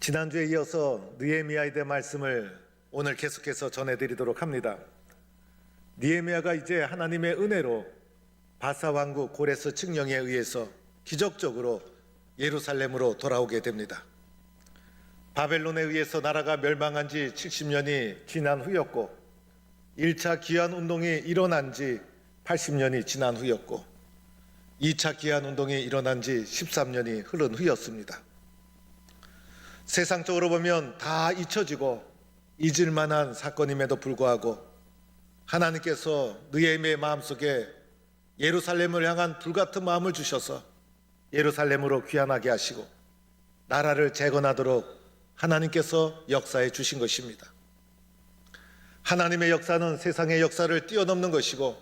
지난주에 이어서 느헤미야에 대한 말씀을 오늘 계속해서 전해드리도록 합니다. 느헤미야가 이제 하나님의 은혜로 바사 왕국 고레스 칙령에 의해서 기적적으로 예루살렘으로 돌아오게 됩니다. 바벨론에 의해서 나라가 멸망한 지 70년이 지난 후였고 1차 기환운동이 일어난 지 80년이 지난 후였고 2차 기환운동이 일어난 지 13년이 흐른 후였습니다. 세상적으로 보면 다 잊혀지고 잊을 만한 사건임에도 불구하고 하나님께서 느헤미야의 마음속에 예루살렘을 향한 불같은 마음을 주셔서 예루살렘으로 귀환하게 하시고 나라를 재건하도록 하나님께서 역사해 주신 것입니다. 하나님의 역사는 세상의 역사를 뛰어넘는 것이고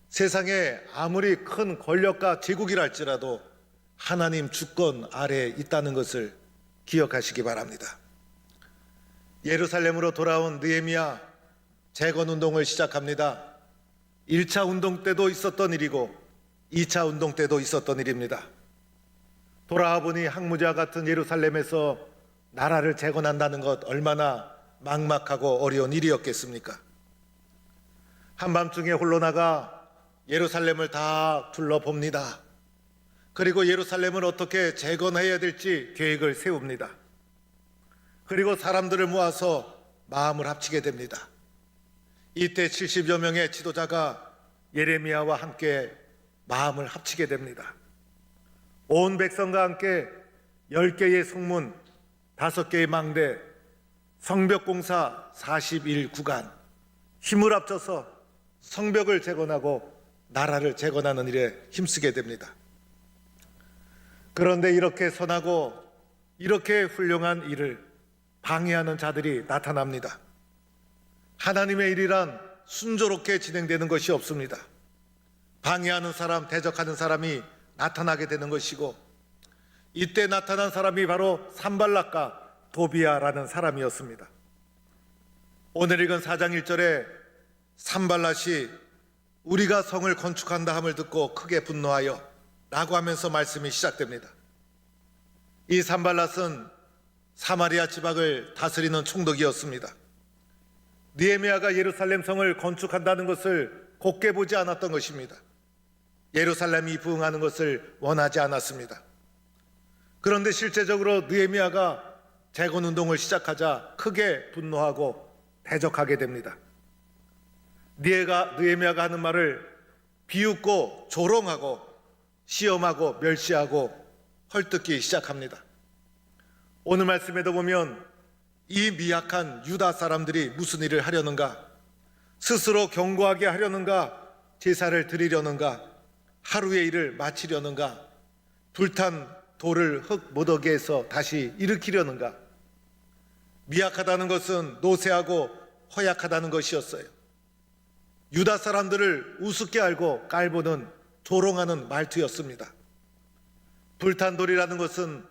세상에 아무리 큰 권력과 제국이라 할지라도 하나님 주권 아래에 있다는 것을 기억하시기 바랍니다. 예루살렘으로 돌아온 느헤미야 재건운동을 시작합니다. 1차 운동 때도 있었던 일이고 2차 운동 때도 있었던 일입니다. 돌아와 보니 항무지와 같은 예루살렘에서 나라를 재건한다는 것 얼마나 막막하고 어려운 일이었겠습니까? 한밤중에 홀로 나가 예루살렘을 다 둘러봅니다. 그리고 예루살렘을 어떻게 재건해야 될지 계획을 세웁니다. 그리고 사람들을 모아서 마음을 합치게 됩니다. 이때 70여 명의 지도자가 예레미야와 함께 마음을 합치게 됩니다. 온 백성과 함께 10개의 성문, 5개의 망대, 성벽공사 41구간 힘을 합쳐서 성벽을 재건하고 나라를 재건하는 일에 힘쓰게 됩니다. 그런데 이렇게 선하고 이렇게 훌륭한 일을 방해하는 자들이 나타납니다. 하나님의 일이란 순조롭게 진행되는 것이 없습니다. 방해하는 사람, 대적하는 사람이 나타나게 되는 것이고 이때 나타난 사람이 바로 산발락과 도비야라는 사람이었습니다. 오늘 읽은 4장 1절에 산발락이 우리가 성을 건축한다 함을 듣고 크게 분노하여 라고 하면서 말씀이 시작됩니다. 이 산발락은 사마리아 지방을 다스리는 총독이었습니다. 느헤미야가 예루살렘 성을 건축한다는 것을 곱게 보지 않았던 것입니다. 예루살렘이 부흥하는 것을 원하지 않았습니다. 그런데 실제적으로 느헤미야가 재건운동을 시작하자 크게 분노하고 대적하게 됩니다. 느헤미야가 하는 말을 비웃고 조롱하고 시험하고 멸시하고 헐뜯기 시작합니다. 오늘 말씀에도 보면 이 미약한 유다 사람들이 무슨 일을 하려는가? 스스로 경고하게 하려는가? 제사를 드리려는가? 하루의 일을 마치려는가? 불탄 돌을 흙 무더기에서 다시 일으키려는가? 미약하다는 것은 노쇠하고 허약하다는 것이었어요. 유다 사람들을 우습게 알고 깔보는 조롱하는 말투였습니다. 불탄 돌이라는 것은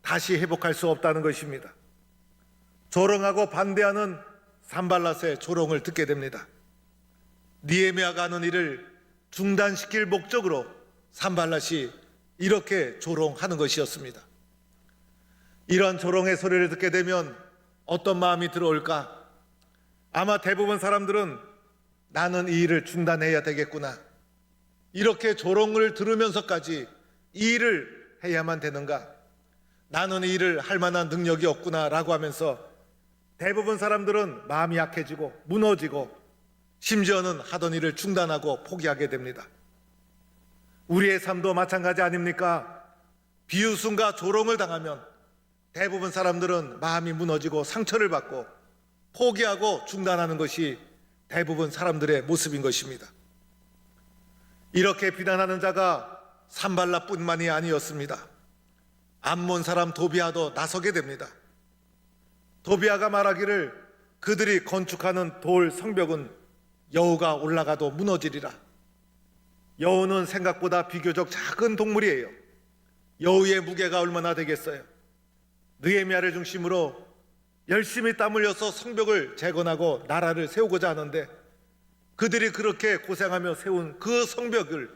다시 회복할 수 없다는 것입니다. 조롱하고 반대하는 산발락의 조롱을 듣게 됩니다. 느헤미야가 하는 일을 중단시킬 목적으로 산발락이 이렇게 조롱하는 것이었습니다. 이런 조롱의 소리를 듣게 되면 어떤 마음이 들어올까? 아마 대부분 사람들은 나는 이 일을 중단해야 되겠구나. 이렇게 조롱을 들으면서까지 이 일을 해야만 되는가? 나는 이 일을 할 만한 능력이 없구나 라고 하면서 대부분 사람들은 마음이 약해지고 무너지고 심지어는 하던 일을 중단하고 포기하게 됩니다. 우리의 삶도 마찬가지 아닙니까? 비웃음과 조롱을 당하면 대부분 사람들은 마음이 무너지고 상처를 받고 포기하고 중단하는 것이 대부분 사람들의 모습인 것입니다. 이렇게 비난하는 자가 산발락뿐만이 아니었습니다. 암몬 사람 도비야도 나서게 됩니다. 도비야가 말하기를 그들이 건축하는 돌 성벽은 여우가 올라가도 무너지리라. 여우는 생각보다 비교적 작은 동물이에요. 여우의 무게가 얼마나 되겠어요? 느헤미야를 중심으로 열심히 땀 흘려서 성벽을 재건하고 나라를 세우고자 하는데 그들이 그렇게 고생하며 세운 그 성벽을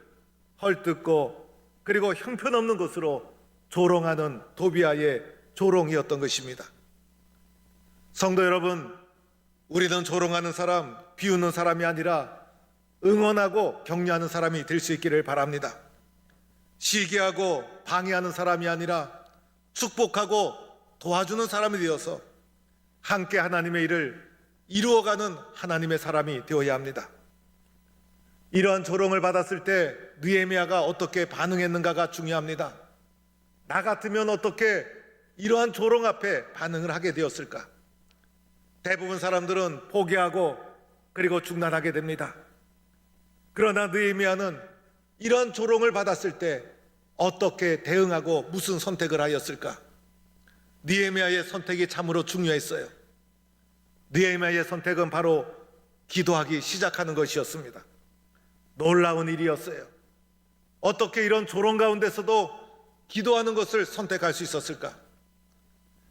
헐뜯고 그리고 형편없는 것으로 조롱하는 도비야의 조롱이었던 것입니다. 성도 여러분, 우리는 조롱하는 사람, 비웃는 사람이 아니라 응원하고 격려하는 사람이 될 수 있기를 바랍니다. 시기하고 방해하는 사람이 아니라 축복하고 도와주는 사람이 되어서 함께 하나님의 일을 이루어가는 하나님의 사람이 되어야 합니다. 이러한 조롱을 받았을 때 느헤미야가 어떻게 반응했는가가 중요합니다. 나 같으면 어떻게 이러한 조롱 앞에 반응을 하게 되었을까? 대부분 사람들은 포기하고 그리고 중단하게 됩니다. 그러나 느헤미야는 이러한 조롱을 받았을 때 어떻게 대응하고 무슨 선택을 하였을까? 느헤미야의 선택이 참으로 중요했어요. 느헤미야의 선택은 바로 기도하기 시작하는 것이었습니다. 놀라운 일이었어요. 어떻게 이런 조롱 가운데서도 기도하는 것을 선택할 수 있었을까?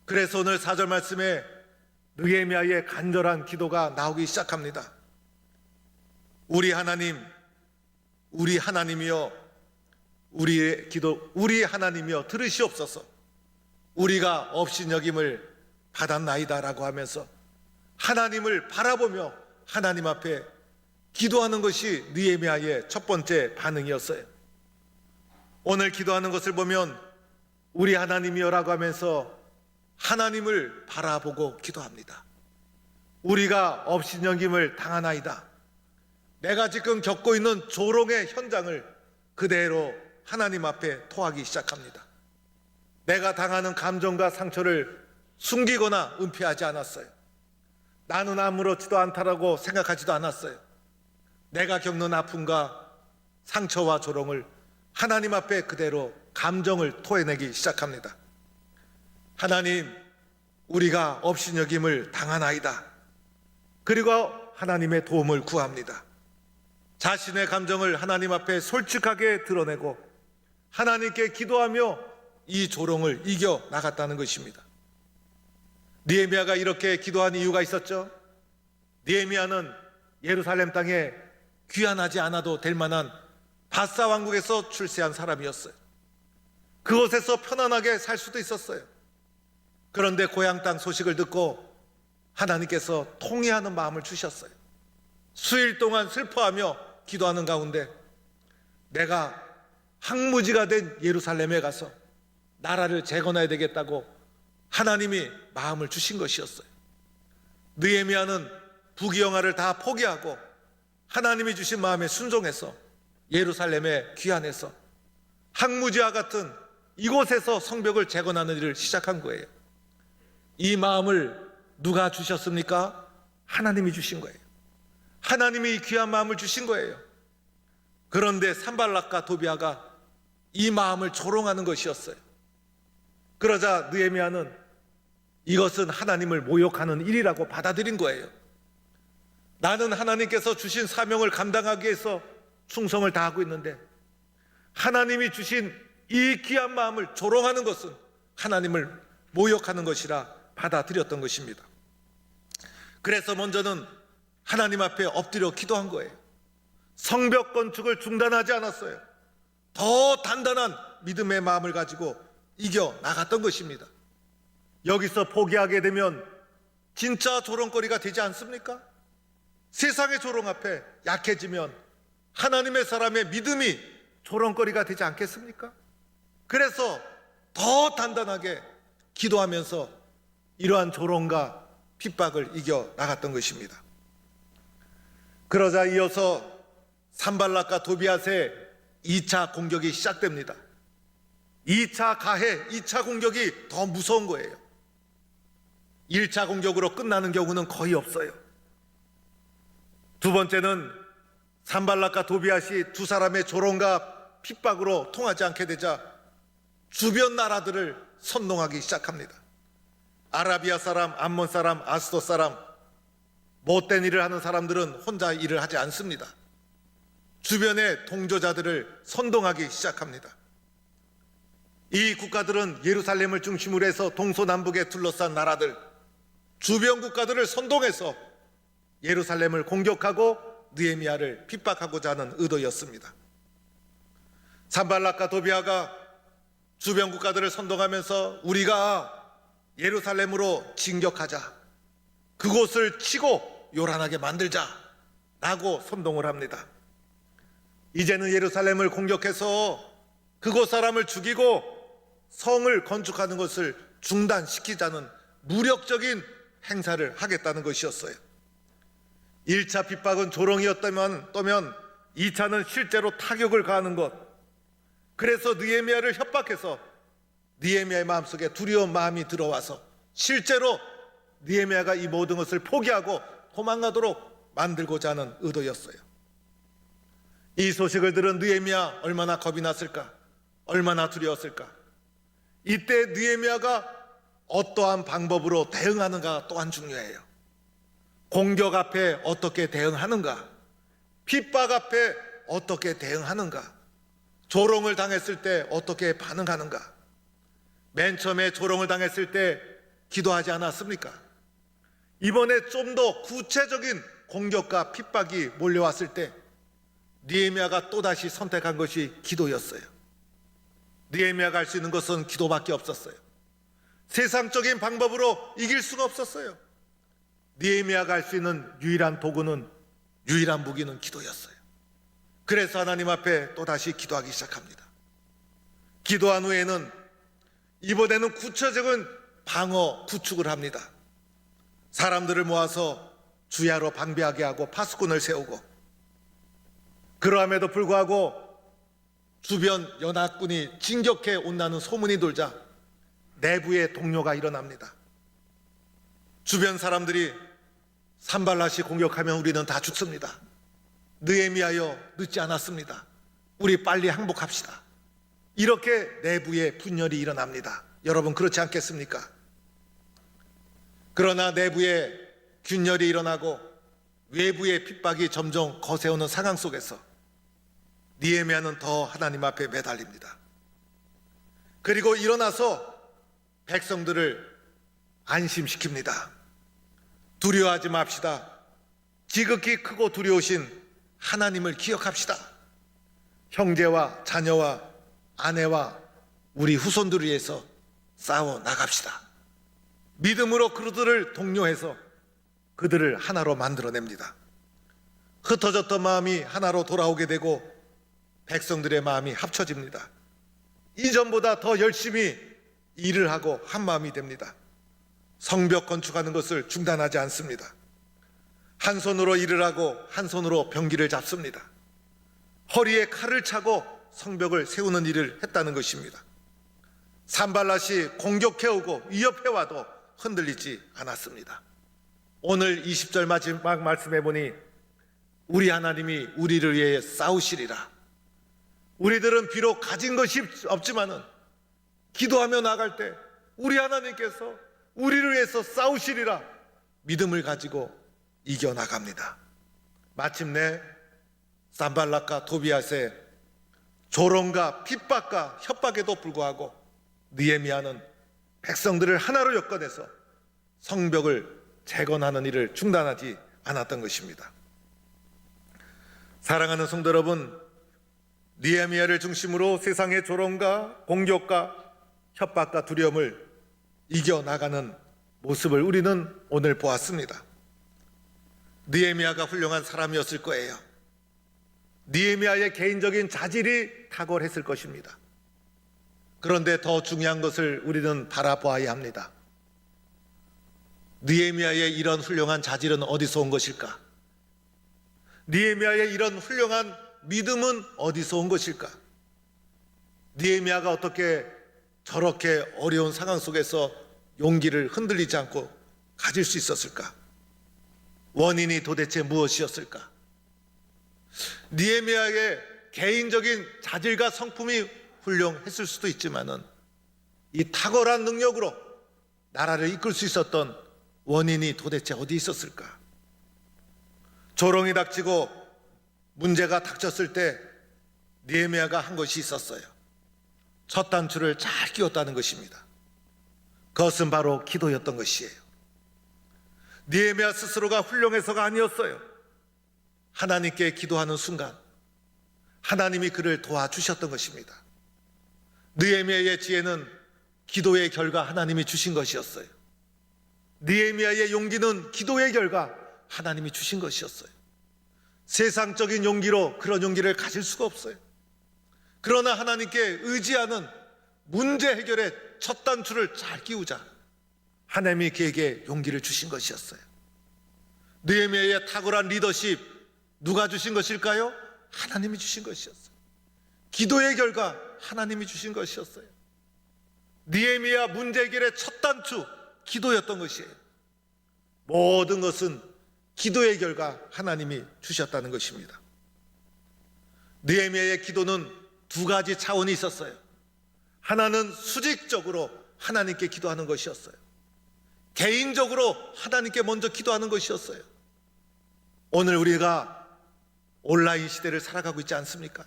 그래서 오늘 4절 말씀에 느헤미야의 간절한 기도가 나오기 시작합니다. 우리 하나님, 우리 하나님이여, 우리의 기도, 우리 하나님이여 들으시옵소서. 우리가 업신여김을 받았나이다라고 하면서 하나님을 바라보며 하나님 앞에 기도하는 것이 느헤미야의 첫 번째 반응이었어요. 오늘 기도하는 것을 보면 우리 하나님이여라고 하면서 하나님을 바라보고 기도합니다. 우리가 업신여김을 당하나이다. 내가 지금 겪고 있는 조롱의 현장을 그대로 하나님 앞에 토하기 시작합니다. 내가 당하는 감정과 상처를 숨기거나 은폐하지 않았어요. 나는 아무렇지도 않다라고 생각하지도 않았어요. 내가 겪는 아픔과 상처와 조롱을 하나님 앞에 그대로 감정을 토해내기 시작합니다. 하나님, 우리가 업신여김을 당하나이다. 그리고 하나님의 도움을 구합니다. 자신의 감정을 하나님 앞에 솔직하게 드러내고 하나님께 기도하며 이 조롱을 이겨 나갔다는 것입니다. 느헤미야가 이렇게 기도한 이유가 있었죠. 느헤미야는 예루살렘 땅에 귀환하지 않아도 될 만한 바사 왕국에서 출세한 사람이었어요. 그곳에서 편안하게 살 수도 있었어요. 그런데 고향 땅 소식을 듣고 하나님께서 통회하는 마음을 주셨어요. 수일 동안 슬퍼하며 기도하는 가운데 내가 항무지가 된 예루살렘에 가서 나라를 재건해야 되겠다고 하나님이 마음을 주신 것이었어요. 느헤미야는 부귀영화를 다 포기하고 하나님이 주신 마음에 순종해서 예루살렘에 귀환해서 항무지와 같은 이곳에서 성벽을 재건하는 일을 시작한 거예요. 이 마음을 누가 주셨습니까? 하나님이 주신 거예요. 하나님이 이 귀한 마음을 주신 거예요. 그런데 산발락과 도비아가 이 마음을 조롱하는 것이었어요. 그러자 느헤미야는 이것은 하나님을 모욕하는 일이라고 받아들인 거예요. 나는 하나님께서 주신 사명을 감당하기 위해서 충성을 다하고 있는데 하나님이 주신 이 귀한 마음을 조롱하는 것은 하나님을 모욕하는 것이라 받아들였던 것입니다. 그래서 먼저는 하나님 앞에 엎드려 기도한 거예요. 성벽 건축을 중단하지 않았어요. 더 단단한 믿음의 마음을 가지고 이겨 나갔던 것입니다. 여기서 포기하게 되면 진짜 조롱거리가 되지 않습니까? 세상의 조롱 앞에 약해지면 하나님의 사람의 믿음이 조롱거리가 되지 않겠습니까? 그래서 더 단단하게 기도하면서 이러한 조롱과 핍박을 이겨 나갔던 것입니다. 그러자 이어서 산발락과 도비앗의 2차 공격이 시작됩니다. 2차 가해, 2차 공격이 더 무서운 거예요. 1차 공격으로 끝나는 경우는 거의 없어요. 두 번째는 산발락과 도비앗이 두 사람의 조롱과 핍박으로 통하지 않게 되자 주변 나라들을 선동하기 시작합니다. 아라비아 사람, 암몬 사람, 아스돗 사람, 못된 일을 하는 사람들은 혼자 일을 하지 않습니다. 주변의 동조자들을 선동하기 시작합니다. 이 국가들은 예루살렘을 중심으로 해서 동서남북에 둘러싼 나라들, 주변 국가들을 선동해서 예루살렘을 공격하고 느헤미야를 핍박하고자 하는 의도였습니다. 산발락과 도비아가 주변 국가들을 선동하면서 우리가 예루살렘으로 진격하자. 그곳을 치고 요란하게 만들자라고 선동을 합니다. 이제는 예루살렘을 공격해서 그곳 사람을 죽이고 성을 건축하는 것을 중단시키자는 무력적인 행사를 하겠다는 것이었어요. 1차 핍박은 조롱이었다면 2차는 실제로 타격을 가하는 것. 그래서 느헤미야를 협박해서 느헤미야의 마음속에 두려운 마음이 들어와서 실제로 느헤미야가 이 모든 것을 포기하고 도망가도록 만들고자 하는 의도였어요. 이 소식을 들은 느헤미야 얼마나 겁이 났을까? 얼마나 두려웠을까? 이때 느헤미야가 어떠한 방법으로 대응하는가 또한 중요해요. 공격 앞에 어떻게 대응하는가? 핍박 앞에 어떻게 대응하는가? 조롱을 당했을 때 어떻게 반응하는가? 맨 처음에 조롱을 당했을 때 기도하지 않았습니까? 이번에 좀 더 구체적인 공격과 핍박이 몰려왔을 때 느헤미야가 또다시 선택한 것이 기도였어요. 느헤미야가 할 수 있는 것은 기도밖에 없었어요. 세상적인 방법으로 이길 수가 없었어요. 느헤미야가 할 수 있는 유일한 도구는, 유일한 무기는 기도였어요. 그래서 하나님 앞에 또다시 기도하기 시작합니다. 기도한 후에는 이번에는 구체적인 방어 구축을 합니다. 사람들을 모아서 주야로 방비하게 하고 파수꾼을 세우고, 그러함에도 불구하고 주변 연합군이 진격해 온다는 소문이 돌자 내부의 동요가 일어납니다. 주변 사람들이 산발랏이 공격하면 우리는 다 죽습니다. 느헤미야여, 늦지 않았습니다. 우리 빨리 항복합시다. 이렇게 내부의 분열이 일어납니다. 여러분, 그렇지 않겠습니까? 그러나 내부의 균열이 일어나고 외부의 핍박이 점점 거세오는 상황 속에서 느헤미야는 더 하나님 앞에 매달립니다. 그리고 일어나서 백성들을 안심시킵니다. 두려워하지 맙시다. 지극히 크고 두려우신 하나님을 기억합시다. 형제와 자녀와 아내와 우리 후손들을 위해서 싸워 나갑시다. 믿음으로 그들을 독려해서 그들을 하나로 만들어냅니다. 흩어졌던 마음이 하나로 돌아오게 되고 백성들의 마음이 합쳐집니다. 이전보다 더 열심히 일을 하고 한 마음이 됩니다. 성벽 건축하는 것을 중단하지 않습니다. 한 손으로 일을 하고 한 손으로 병기를 잡습니다. 허리에 칼을 차고 성벽을 세우는 일을 했다는 것입니다. 산발랏이 공격해오고 위협해와도 흔들리지 않았습니다. 오늘 20절 마지막 말씀해 보니 우리 하나님이 우리를 위해 싸우시리라. 우리들은 비록 가진 것이 없지만은 기도하며 나갈 때 우리 하나님께서 우리를 위해서 싸우시리라 믿음을 가지고 이겨나갑니다. 마침내 산발랏과 도비앗의 조롱과 핍박과 협박에도 불구하고 느헤미야는 백성들을 하나로 엮어내서 성벽을 재건하는 일을 중단하지 않았던 것입니다. 사랑하는 성도 여러분, 느헤미야를 중심으로 세상의 조롱과 공격과 협박과 두려움을 이겨나가는 모습을 우리는 오늘 보았습니다. 느헤미야가 훌륭한 사람이었을 거예요. 느헤미야의 개인적인 자질이 탁월했을 것입니다. 그런데 더 중요한 것을 우리는 바라보아야 합니다. 느헤미야의 이런 훌륭한 자질은 어디서 온 것일까? 느헤미야의 이런 훌륭한 믿음은 어디서 온 것일까? 느헤미야가 어떻게 저렇게 어려운 상황 속에서 용기를 흔들리지 않고 가질 수 있었을까? 원인이 도대체 무엇이었을까? 느헤미야의 개인적인 자질과 성품이 훌륭했을 수도 있지만은 이 탁월한 능력으로 나라를 이끌 수 있었던 원인이 도대체 어디 있었을까? 조롱이 닥치고 문제가 닥쳤을 때 느헤미야가 한 것이 있었어요. 첫 단추를 잘 끼웠다는 것입니다. 그것은 바로 기도였던 것이에요. 느헤미야 스스로가 훌륭해서가 아니었어요. 하나님께 기도하는 순간 하나님이 그를 도와주셨던 것입니다. 느헤미야의 지혜는 기도의 결과 하나님이 주신 것이었어요. 느헤미야의 용기는 기도의 결과 하나님이 주신 것이었어요. 세상적인 용기로 그런 용기를 가질 수가 없어요. 그러나 하나님께 의지하는 문제 해결의 첫 단추를 잘 끼우자 하나님이 그에게 용기를 주신 것이었어요. 느헤미야의 탁월한 리더십 누가 주신 것일까요? 하나님이 주신 것이었어요. 기도의 결과 하나님이 주신 것이었어요. 느헤미야 문제 해결의 첫 단추 기도였던 것이에요. 모든 것은 기도의 결과 하나님이 주셨다는 것입니다. 느헤미야의 기도는 두 가지 차원이 있었어요. 하나는 수직적으로 하나님께 기도하는 것이었어요. 개인적으로 하나님께 먼저 기도하는 것이었어요. 오늘 우리가 온라인 시대를 살아가고 있지 않습니까?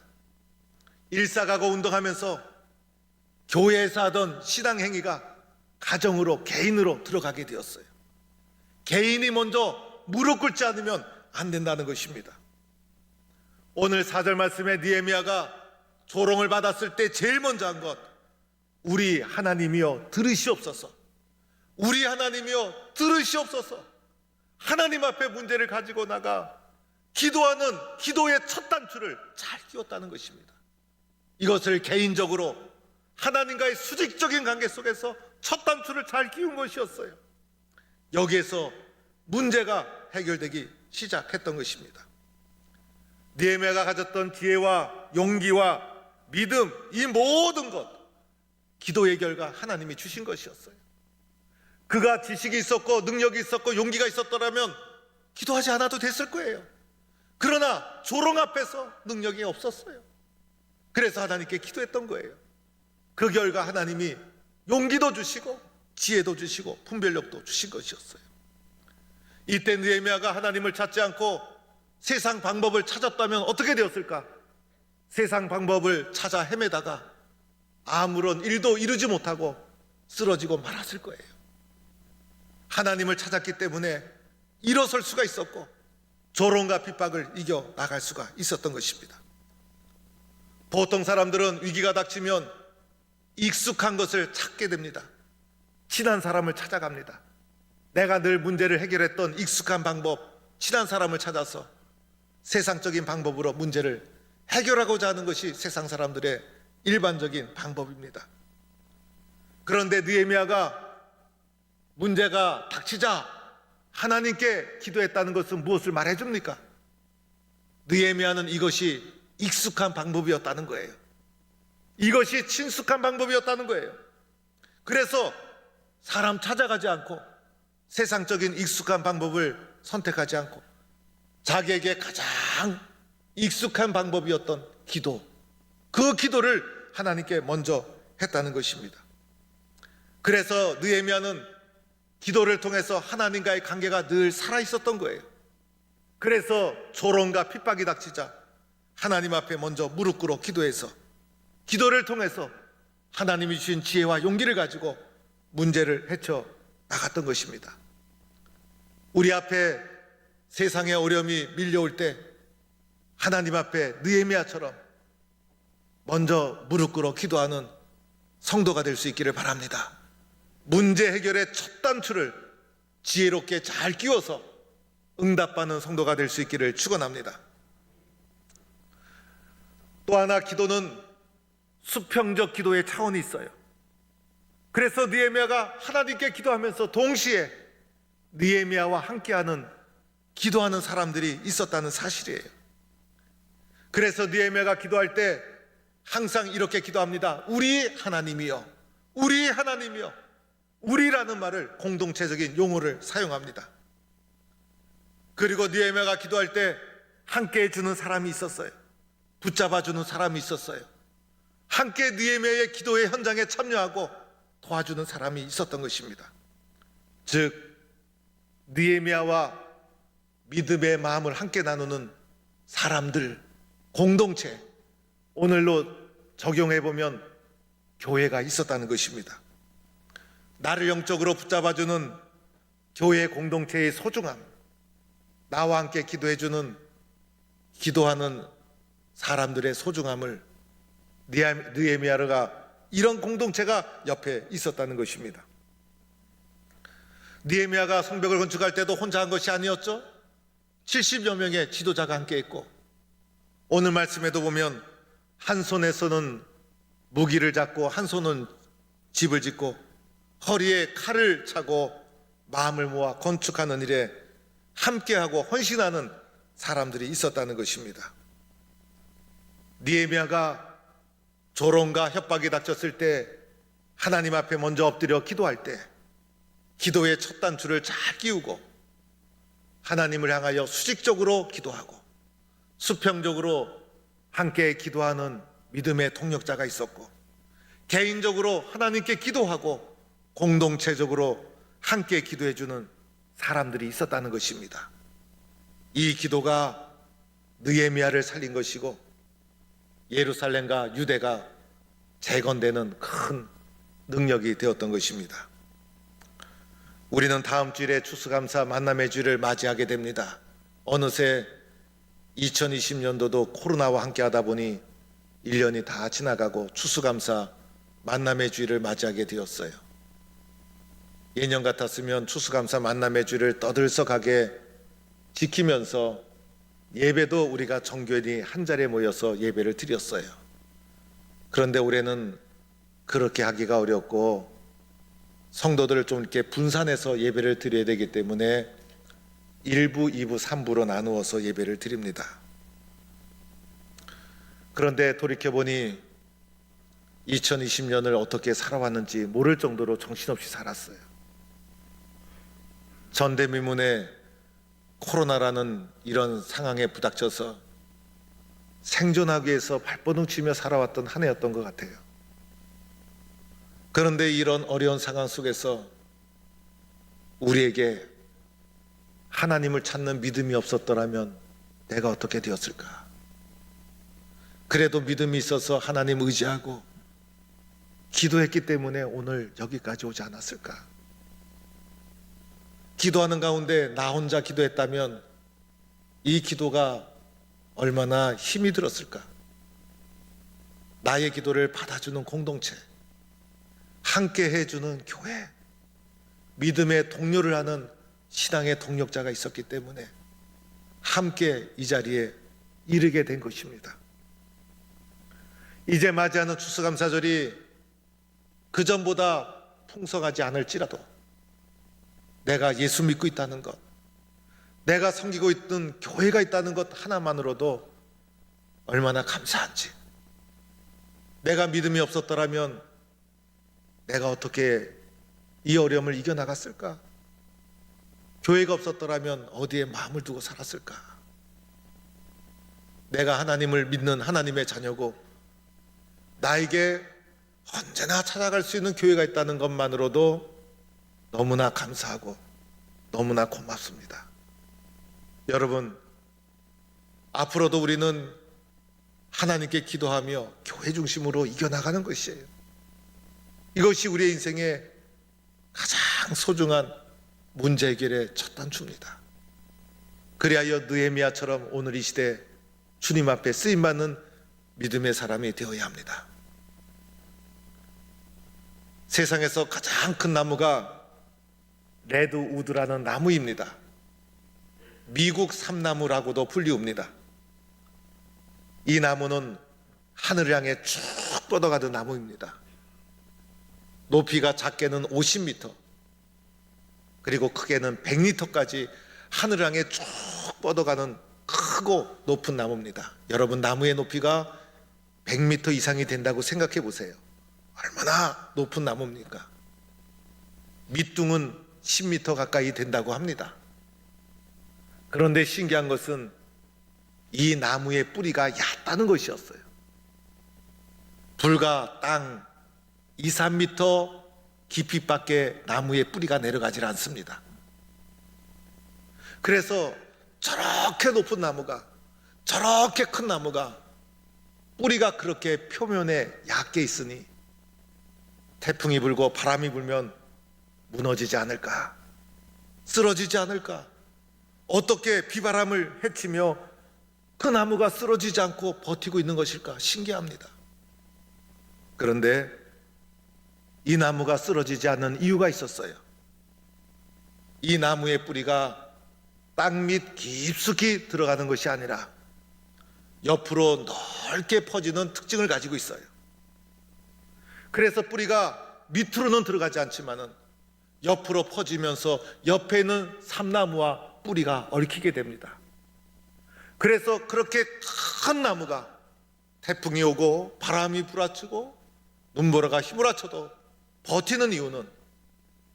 일사가고 운동하면서 교회에서 하던 신앙행위가 가정으로 개인으로 들어가게 되었어요. 개인이 먼저 무릎 꿇지 않으면 안 된다는 것입니다. 오늘 4절 말씀에 느헤미야가 조롱을 받았을 때 제일 먼저 한 것, 우리 하나님이여 들으시옵소서, 우리 하나님이여 들으시옵소서. 하나님 앞에 문제를 가지고 나가 기도하는 기도의 첫 단추를 잘 끼웠다는 것입니다. 이것을 개인적으로 하나님과의 수직적인 관계 속에서 첫 단추를 잘 끼운 것이었어요. 여기에서 문제가 해결되기 시작했던 것입니다. 느헤미야가 가졌던 지혜와 용기와 믿음, 이 모든 것 기도의 결과 하나님이 주신 것이었어요. 그가 지식이 있었고 능력이 있었고 용기가 있었더라면 기도하지 않아도 됐을 거예요. 그러나 조롱 앞에서 능력이 없었어요. 그래서 하나님께 기도했던 거예요. 그 결과 하나님이 용기도 주시고 지혜도 주시고 분별력도 주신 것이었어요. 이때 느헤미야가 하나님을 찾지 않고 세상 방법을 찾았다면 어떻게 되었을까? 세상 방법을 찾아 헤매다가 아무런 일도 이루지 못하고 쓰러지고 말았을 거예요. 하나님을 찾았기 때문에 일어설 수가 있었고 조롱과 핍박을 이겨 나갈 수가 있었던 것입니다. 보통 사람들은 위기가 닥치면 익숙한 것을 찾게 됩니다. 친한 사람을 찾아갑니다. 내가 늘 문제를 해결했던 익숙한 방법, 친한 사람을 찾아서 세상적인 방법으로 문제를 해결하고자 하는 것이 세상 사람들의 일반적인 방법입니다. 그런데 느헤미야가 문제가 닥치자 하나님께 기도했다는 것은 무엇을 말해줍니까? 느헤미야는 이것이 익숙한 방법이었다는 거예요. 이것이 친숙한 방법이었다는 거예요. 그래서 사람 찾아가지 않고 세상적인 익숙한 방법을 선택하지 않고 자기에게 가장 익숙한 방법이었던 기도, 그 기도를 하나님께 먼저 했다는 것입니다. 그래서 느헤미야는 기도를 통해서 하나님과의 관계가 늘 살아있었던 거예요. 그래서 조롱과 핍박이 닥치자 하나님 앞에 먼저 무릎 꿇어 기도해서 기도를 통해서 하나님이 주신 지혜와 용기를 가지고 문제를 헤쳐 나갔던 것입니다. 우리 앞에 세상의 어려움이 밀려올 때 하나님 앞에 느헤미야처럼 먼저 무릎 꿇어 기도하는 성도가 될 수 있기를 바랍니다. 문제 해결의 첫 단추를 지혜롭게 잘 끼워서 응답받는 성도가 될 수 있기를 축원합니다. 또 하나 기도는 수평적 기도의 차원이 있어요. 그래서 느헤미야가 하나님께 기도하면서 동시에 느헤미야와 함께하는 기도하는 사람들이 있었다는 사실이에요. 그래서 느헤미야가 기도할 때 항상 이렇게 기도합니다. 우리 하나님이여, 우리 하나님이여. 우리라는 말을 공동체적인 용어를 사용합니다. 그리고 느헤미야가 기도할 때 함께 해주는 사람이 있었어요. 붙잡아주는 사람이 있었어요. 함께 느헤미야의 기도의 현장에 참여하고 도와주는 사람이 있었던 것입니다. 즉 느헤미야와 믿음의 마음을 함께 나누는 사람들, 공동체, 오늘로 적용해보면 교회가 있었다는 것입니다. 나를 영적으로 붙잡아주는 교회 공동체의 소중함, 나와 함께 기도해주는 기도하는 사람들의 소중함을 느헤미야가 이런 공동체가 옆에 있었다는 것입니다. 느헤미야가 성벽을 건축할 때도 혼자 한 것이 아니었죠. 70여 명의 지도자가 함께했고, 오늘 말씀에도 보면 한 손에서는 무기를 잡고 한 손은 집을 짓고 허리에 칼을 차고 마음을 모아 건축하는 일에 함께하고 헌신하는 사람들이 있었다는 것입니다. 느헤미야가 조롱과 협박이 닥쳤을 때 하나님 앞에 먼저 엎드려 기도할 때 기도의 첫 단추를 잘 끼우고 하나님을 향하여 수직적으로 기도하고 수평적으로 함께 기도하는 믿음의 동력자가 있었고, 개인적으로 하나님께 기도하고 공동체적으로 함께 기도해주는 사람들이 있었다는 것입니다. 이 기도가 느헤미야를 살린 것이고 예루살렘과 유대가 재건되는 큰 능력이 되었던 것입니다. 우리는 다음 주일에 추수감사 만남의 주일을 맞이하게 됩니다. 어느새 2020년도도 코로나와 함께하다 보니 1년이 다 지나가고 추수감사 만남의 주일을 맞이하게 되었어요. 예년 같았으면 추수감사 만남의 주일을 떠들썩하게 지키면서 예배도 우리가 정교인이 한 자리에 모여서 예배를 드렸어요. 그런데 올해는 그렇게 하기가 어렵고 성도들을 좀 이렇게 분산해서 예배를 드려야 되기 때문에 1부, 2부, 3부로 나누어서 예배를 드립니다. 그런데 돌이켜보니 2020년을 어떻게 살아왔는지 모를 정도로 정신없이 살았어요. 전대미문에 코로나라는 이런 상황에 부닥쳐서 생존하기 위해서 발버둥 치며 살아왔던 한 해였던 것 같아요. 그런데 이런 어려운 상황 속에서 우리에게 하나님을 찾는 믿음이 없었더라면 내가 어떻게 되었을까? 그래도 믿음이 있어서 하나님 의지하고 기도했기 때문에 오늘 여기까지 오지 않았을까? 기도하는 가운데 나 혼자 기도했다면 이 기도가 얼마나 힘이 들었을까? 나의 기도를 받아주는 공동체, 함께 해주는 교회, 믿음의 동료를 하는 신앙의 동력자가 있었기 때문에 함께 이 자리에 이르게 된 것입니다. 이제 맞이하는 추수감사절이 그전보다 풍성하지 않을지라도 내가 예수 믿고 있다는 것, 내가 섬기고 있던 교회가 있다는 것 하나만으로도 얼마나 감사한지, 내가 믿음이 없었더라면 내가 어떻게 이 어려움을 이겨나갔을까? 교회가 없었더라면 어디에 마음을 두고 살았을까? 내가 하나님을 믿는 하나님의 자녀고 나에게 언제나 찾아갈 수 있는 교회가 있다는 것만으로도 너무나 감사하고 너무나 고맙습니다. 여러분, 앞으로도 우리는 하나님께 기도하며 교회 중심으로 이겨나가는 것이에요. 이것이 우리의 인생의 가장 소중한 문제 해결의 첫 단추입니다. 그리하여 느헤미야처럼 오늘 이 시대 주님 앞에 쓰임받는 믿음의 사람이 되어야 합니다. 세상에서 가장 큰 나무가 레드우드라는 나무입니다. 미국 삼나무라고도 불리웁니다. 이 나무는 하늘을 향해 쭉 뻗어가는 나무입니다. 높이가 작게는 50m, 그리고 크게는 100m까지 하늘을 향해 쭉 뻗어가는 크고 높은 나무입니다. 여러분, 나무의 높이가 100m 이상이 된다고 생각해 보세요. 얼마나 높은 나무입니까? 밑둥은 10m 가까이 된다고 합니다. 그런데 신기한 것은 이 나무의 뿌리가 얕다는 것이었어요. 불과 땅 2, 3m 깊이밖에 나무의 뿌리가 내려가질 않습니다. 그래서 저렇게 높은 나무가, 저렇게 큰 나무가 뿌리가 그렇게 표면에 얕게 있으니 태풍이 불고 바람이 불면 무너지지 않을까? 쓰러지지 않을까? 어떻게 비바람을 헤치며 그 나무가 쓰러지지 않고 버티고 있는 것일까? 신기합니다. 그런데 이 나무가 쓰러지지 않는 이유가 있었어요. 이 나무의 뿌리가 땅 밑 깊숙이 들어가는 것이 아니라 옆으로 넓게 퍼지는 특징을 가지고 있어요. 그래서 뿌리가 밑으로는 들어가지 않지만은 옆으로 퍼지면서 옆에 있는 삼나무와 뿌리가 얽히게 됩니다. 그래서 그렇게 큰 나무가 태풍이 오고 바람이 불어치고 눈보라가 휘몰아쳐도 버티는 이유는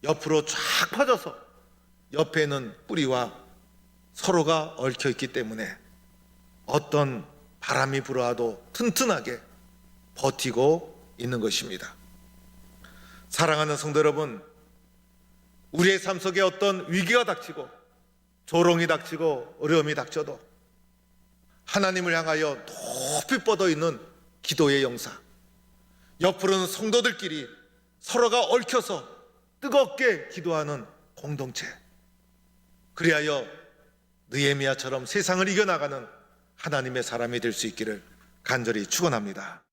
옆으로 쫙 퍼져서 옆에 있는 뿌리와 서로가 얽혀 있기 때문에 어떤 바람이 불어와도 튼튼하게 버티고 있는 것입니다. 사랑하는 성도 여러분, 우리의 삶 속에 어떤 위기가 닥치고 조롱이 닥치고 어려움이 닥쳐도 하나님을 향하여 높이 뻗어 있는 기도의 영사, 옆으로는 성도들끼리 서로가 얽혀서 뜨겁게 기도하는 공동체, 그리하여 느헤미야처럼 세상을 이겨나가는 하나님의 사람이 될 수 있기를 간절히 축원합니다.